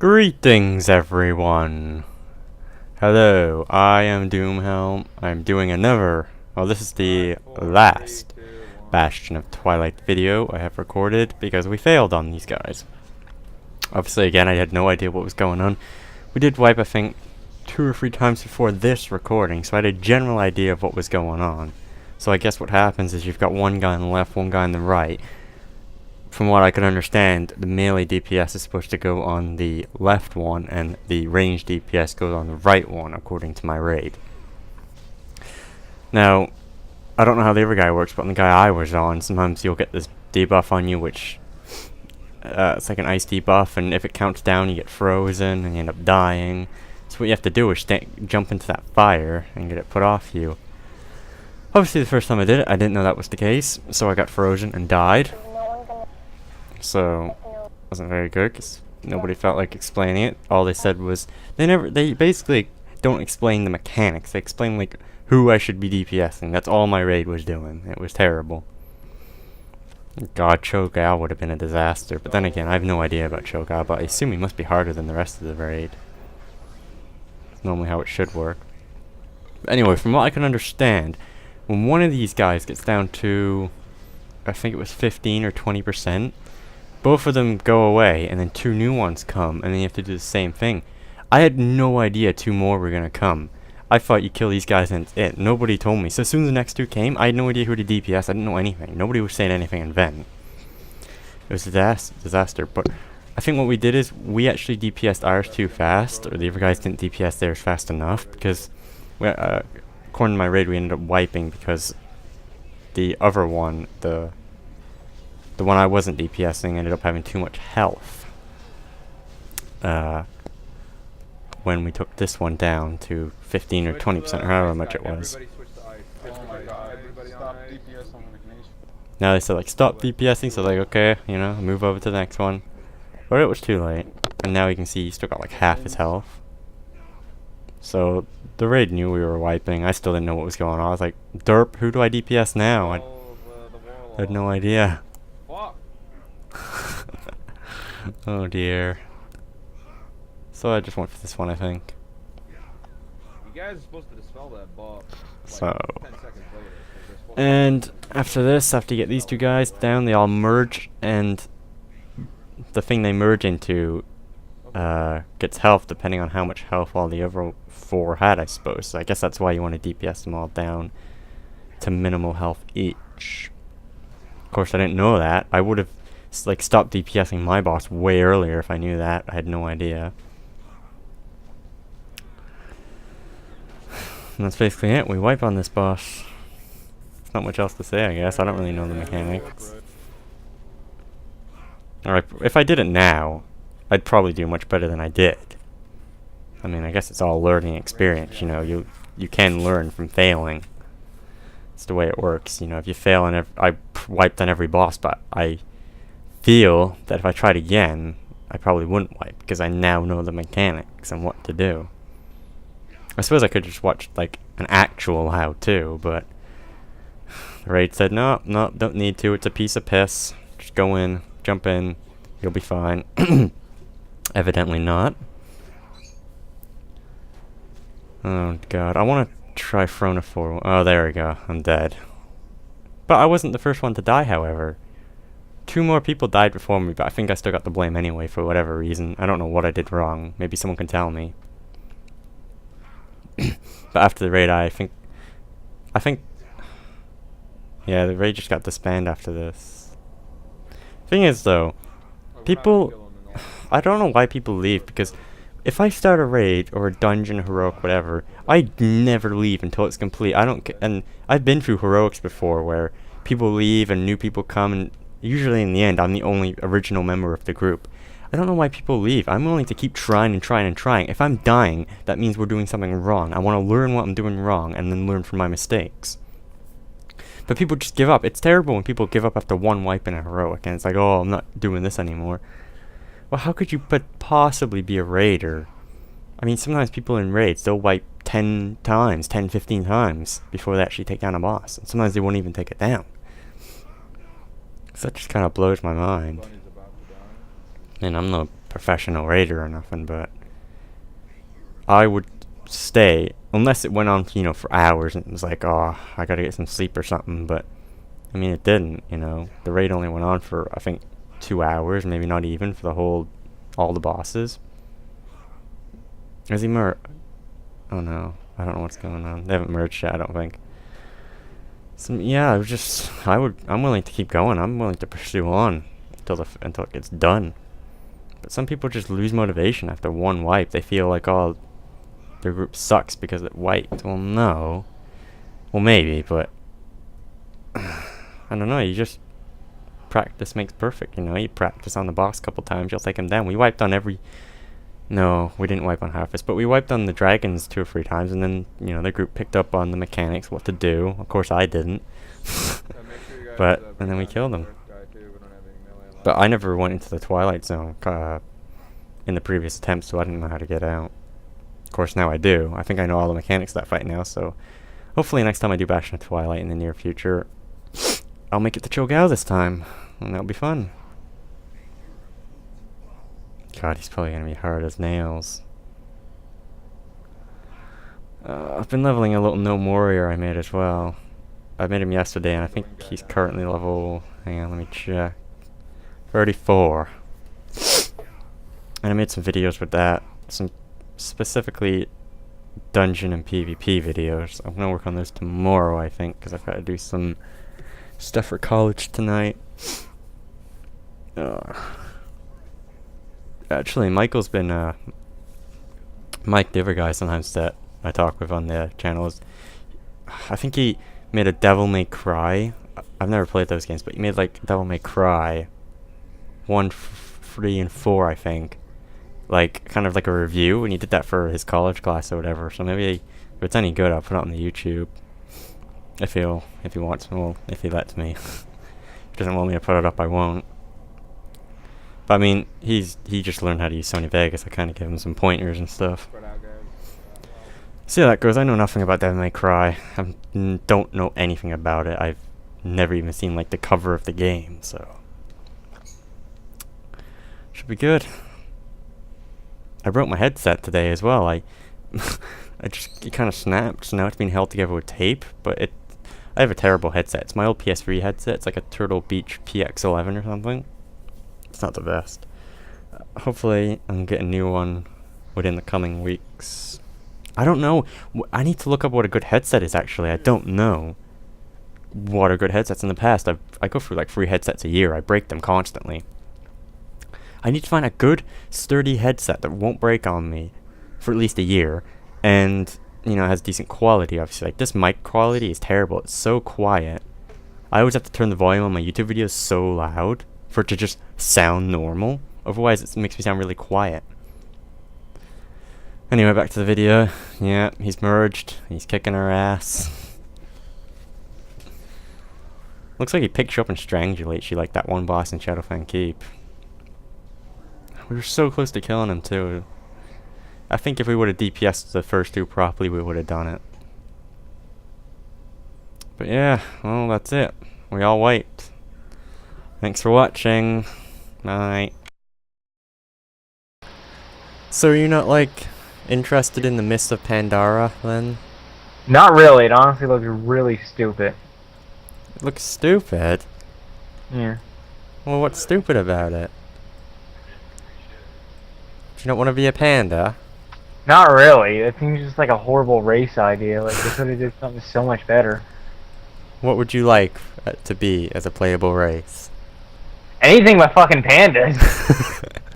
Greetings, everyone. Hello, I am Doomhelm. I'm doing another. Well, this is the last Bastion of Twilight video I have recorded because we failed on these guys. Obviously, again, I had no idea what was going on. We did wipe, I think, 2 or 3 times before this recording, so I had a general idea of what was going on. So I guess what happens is you've got one guy on the left, one guy on the right. From what I can understand, the melee DPS is supposed to go on the left one, and the range DPS goes on the right one, according to my raid. Now, I don't know how the other guy works, but on the guy I was on, sometimes you'll get this debuff on you, which it's like an ice debuff, and if it counts down, you get frozen, and you end up dying. So what you have to do is jump into that fire and get it put off you. Obviously, the first time I did it, I didn't know that was the case, so I got frozen and died. So, wasn't very good because nobody felt like explaining it. All they said was they basically don't explain the mechanics. They explain like who I should be DPSing. That's all my raid was doing. It was terrible. God, chogal would have been a disaster. But then again, I have no idea about chogal, but I assume he must be harder than the rest of the raid. It's normally how it should work. But anyway, from what I can understand, when one of these guys gets down to, I think it was 15 or 20%, both of them go away, and then 2 new ones come, and then you have to do the same thing. I had no idea 2 more were gonna come. I thought you kill these guys and it's it. Nobody told me. So as soon as the next 2 came, I had no idea who to DPS. I didn't know anything. Nobody was saying anything in Ven. It was a disaster. But I think what we did is we actually DPSed ours too fast, or the other guys didn't DPS theirs fast enough, because according to my raid, we ended up wiping because the other one, the one I wasn't DPSing, ended up having too much health. When we took this one down to 15 or 20%, or however much it was. Now they said like stop DPSing, so like okay, you know, move over to the next one. But it was too late, and now you can see he still got like half his health. So the raid knew we were wiping. I still didn't know what was going on. I was like, derp, who do I DPS now? I had no idea. Oh dear. So I just went for this one, I think. You guys are supposed to dispel that buff. So, and after this, after you get these 2 guys down, they all merge, and the thing they merge into gets health depending on how much health all the other 4 had, I suppose. So I guess that's why you want to DPS them all down to minimal health each. Of course, I didn't know that. I would have like stopped DPSing my boss way earlier if I knew that. I had no idea. And that's basically it. We wipe on this boss. There's not much else to say, I guess. I don't really know the mechanics. Alright, if I did it now, I'd probably do much better than I did. I mean, I guess it's all learning experience, you know. You can learn from failing. It's the way it works, you know. If you fail on I wiped on every boss, but I feel that if I tried again, I probably wouldn't wipe, because I now know the mechanics and what to do. I suppose I could just watch like an actual how-to, but the raid said, no, don't need to. It's a piece of piss. Just go in, jump in, you'll be fine. Evidently not. Oh god, I want to try Frona 4. Oh, there we go. I'm dead. But I wasn't the first one to die, however. 2 more people died before me, but I think I still got the blame anyway for whatever reason. I don't know what I did wrong. Maybe someone can tell me. But after the raid, I think, yeah, the raid just got disbanded after this. Thing is, though, people, I don't know why people leave, because if I start a raid or a dungeon, heroic, whatever, I never leave until it's complete. And I've been through heroics before where people leave and new people come, and usually in the end, I'm the only original member of the group. I don't know why people leave. I'm willing to keep trying and trying and trying. If I'm dying, that means we're doing something wrong. I want to learn what I'm doing wrong and then learn from my mistakes. But people just give up. It's terrible when people give up after 1 wipe in a heroic, and it's like, oh, I'm not doing this anymore. Well, how could you possibly be a raider? I mean, sometimes people in raids, they'll wipe 10 times, 10, 15 times before they actually take down a boss. And sometimes they won't even take it down. So that just kind of blows my mind. And I'm the professional raider or nothing, but I would stay unless it went on, you know, for hours and it was like, oh, I gotta get some sleep or something. But I mean, it didn't. You know, the raid only went on for I think 2 hours, maybe not even for the whole, all the bosses. Is he Oh no, I don't know what's going on. They haven't merged yet, I don't think. So yeah, I'm willing to keep going. I'm willing to pursue on until it gets done. But some people just lose motivation after one wipe. They feel like, oh, their group sucks because it wiped. Well, no. Well, maybe, but I don't know. You just practice makes perfect. You know, you practice on the boss a couple times, you'll take him down. We wiped on every. No, we didn't wipe on Harvest, but we wiped on the dragons 2 or 3 times, and then, you know, the group picked up on the mechanics, what to do. Of course, I didn't. But, and then we killed them. But I never went into the Twilight Zone in the previous attempt, so I didn't know how to get out. Of course, now I do. I think I know all the mechanics of that fight now, so hopefully next time I do Bastion of Twilight in the near future, I'll make it to chogal this time, and that'll be fun. God, he's probably gonna be hard as nails. I've been leveling a little gnome warrior I made as well. I made him yesterday, and I think he's currently level. Hang on, let me check. 34. And I made some videos with that. Some specifically dungeon and PvP videos. I'm gonna work on those tomorrow, I think, because I've got to do some stuff for college tonight. Actually, Michael's been, Mike, the other guy sometimes that I talk with on the channel, I think he made a Devil May Cry. I've never played those games, but he made like Devil May Cry 1, 3, and 4, I think. Like, kind of like a review, and he did that for his college class or whatever. So maybe if it's any good, I'll put it on the YouTube. If he wants, well, if he lets me. If he doesn't want me to put it up, I won't. But I mean, he just learned how to use Sony Vegas. I kind of give him some pointers and stuff. See how that goes. I know nothing about Devil May Cry. I don't know anything about it. I've never even seen like the cover of the game, so should be good. I broke my headset today as well. It kind of snapped, so now it's being held together with tape. But I have a terrible headset. It's my old PS3 headset. It's like a Turtle Beach PX11 or something. It's not the best. Hopefully, I'm getting a new one within the coming weeks. I don't know. I need to look up what a good headset is, actually. I don't know what are good headsets in the past. I go through like 3 headsets a year. I break them constantly. I need to find a good, sturdy headset that won't break on me for at least a year. And, you know, has decent quality, obviously. Like, this mic quality is terrible. It's so quiet. I always have to turn the volume on my YouTube videos so loud for it to just sound normal. Otherwise, it makes me sound really quiet. Anyway, back to the video. Yeah, he's merged. He's kicking our ass. Looks like he picks you up and strangulates you like that one boss in Shadowfang Keep. We were so close to killing him, too. I think if we would have DPS'd the first 2 properly, we would have done it. But yeah, well, that's it. We all wiped. Thanks for watching. Bye. So you're not, like, interested in the Mists of Pandora, then? Not really. It honestly looks really stupid. It looks stupid? Yeah. Well, what's stupid about it? Do you not want to be a panda? Not really. It seems just like a horrible race idea. Like, they could have did something so much better. What would you like to be as a playable race? Anything but fucking pandas.